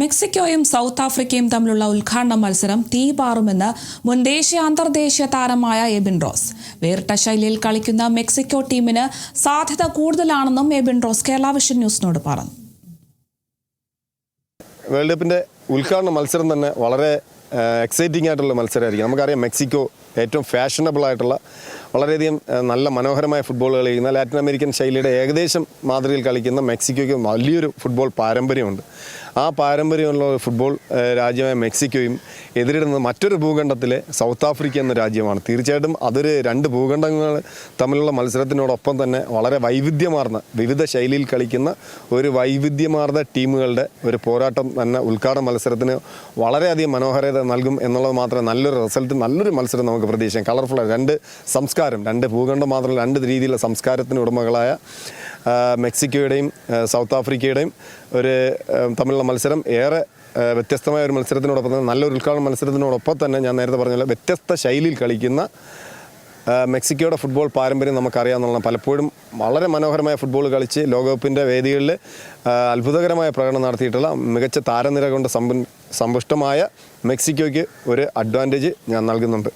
മെക്സിക്കോയും south ആഫ്രിക്കയും തമ്മിലുള്ള ഉദ്ഘാടന മത്സരം തീപാറുമെന്ന് മുൻ ദേശീയ അന്തർദേശീയ താരമായ എബിൻ റോസ്. വേറിട്ട ശൈലിയിൽ കളിക്കുന്ന മെക്സിക്കോ ടീമിന് സാധ്യത കൂടുതലാണെന്നും എബിൻ റോസ് കേരള വിഷൻ ന്യൂസിനോട് പറഞ്ഞു. വേൾഡ് കപ്പിൻ്റെ ഉദ്ഘാടന മത്സരം തന്നെ വളരെ എക്സൈറ്റിംഗ് ആയിട്ടുള്ള മത്സരമായിരിക്കും. നമുക്കറിയാം, മെക്സിക്കോ ഏറ്റവും ഫാഷനബിൾ ആയിട്ടുള്ള വളരെയധികം നല്ല മനോഹരമായ ഫുട്ബോൾ കളിക്കുന്ന ലാറ്റിൻ അമേരിക്കൻ ശൈലിയുടെ ഏകദേശം മാതൃകയിൽ കളിക്കുന്ന മെക്സിക്കോയ്ക്ക് വലിയൊരു ഫുട്ബോൾ പാരമ്പര്യമുണ്ട്. ആ പാരമ്പര്യമുള്ള ഫുട്ബോൾ രാജ്യമായ മെക്സിക്കോയും എതിരിടുന്നത് മറ്റൊരു ഭൂഖണ്ഡത്തിലെ സൗത്ത് ആഫ്രിക്ക എന്ന രാജ്യമാണ്. തീർച്ചയായിട്ടും അതൊരു രണ്ട് ഭൂഖണ്ഡങ്ങൾ തമ്മിലുള്ള മത്സരത്തിനോടൊപ്പം തന്നെ വളരെ വൈവിധ്യമാർന്ന വിവിധ ശൈലിയിൽ കളിക്കുന്ന ഒരു വൈവിധ്യമാർന്ന ടീമുകളുടെ ഒരു പോരാട്ടം തന്നെ ഉദ്ഘാടന മത്സരത്തിന് വളരെയധികം മനോഹരത നൽകും എന്നുള്ളത് മാത്രമേ നല്ലൊരു റിസൾട്ട്, നല്ലൊരു മത്സരം നമുക്ക് പ്രതീക്ഷിക്കാം. കളർഫുൾ രണ്ട് സംസ്കാരം, രണ്ട് ഭൂഖണ്ഡം മാത്രമല്ല രണ്ട് രീതിയിലുള്ള സംസ്കാരത്തിന് ഉടമകളായ മെക്സിക്കോയുടെയും സൗത്ത് ആഫ്രിക്കയുടെയും ഒരു തമ്മിലുള്ള മത്സരം ഏറെ വ്യത്യസ്തമായ ഒരു മത്സരത്തിനോടൊപ്പം തന്നെ നല്ലൊരു ഉദ്ഘാടന മത്സരത്തിനോടൊപ്പം തന്നെ ഞാൻ നേരത്തെ പറഞ്ഞ വ്യത്യസ്ത ശൈലിയിൽ കളിക്കുന്ന മെക്സിക്കോയുടെ ഫുട്ബോൾ പാരമ്പര്യം നമുക്കറിയാവുന്നതാണ്. പലപ്പോഴും വളരെ മനോഹരമായ ഫുട്ബോൾ കളിച്ച് ലോകകപ്പിൻ്റെ വേദികളിൽ അത്ഭുതകരമായ പ്രകടനം നടത്തിയിട്ടുള്ള മികച്ച താരനിര കൊണ്ട് സമ്പുഷ്ടമായ മെക്സിക്കോയ്ക്ക് ഒരു അഡ്വാൻറ്റേജ് ഞാൻ നൽകുന്നുണ്ട്.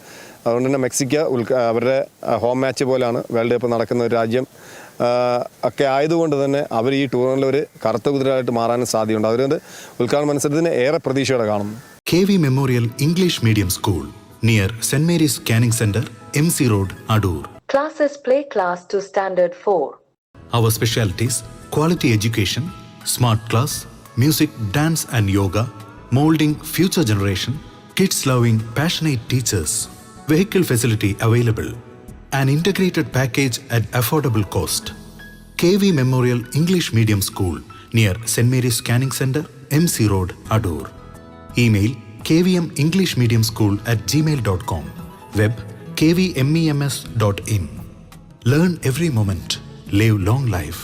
അതുകൊണ്ട് തന്നെ മെക്സിക്കോ അവരുടെ ഹോം മാച്ച് പോലെയാണ് വേൾഡ് കപ്പ് നടക്കുന്ന ഒരു രാജ്യം ഒക്കെ ആയതുകൊണ്ട് തന്നെ അവർ ഈ ടൂർണമെന്റിൽ ഒരു കറുത്ത കുതിരയായിട്ട് മാറാനും സാധ്യതയുണ്ട്. അതുകൊണ്ട് ഉദ്ഘാടന മത്സരത്തിന് ഏറെ പ്രതീക്ഷയോടെ കാണുന്നു. KV Memorial English Medium School near St. Mary's Canning Center, MC Road, Adur. Classes play class to standard 4. Our specialties: quality education, smart class, music, dance and yoga, molding future generation, kids loving passionate teachers, vehicle facility available, an integrated package at affordable cost. KV Memorial English Medium School near St. Mary's Canning Center, MC Road, Adur. Email kvmenglishmediumschool@gmail.com. Web kvmems.in. Learn every moment. Live long life.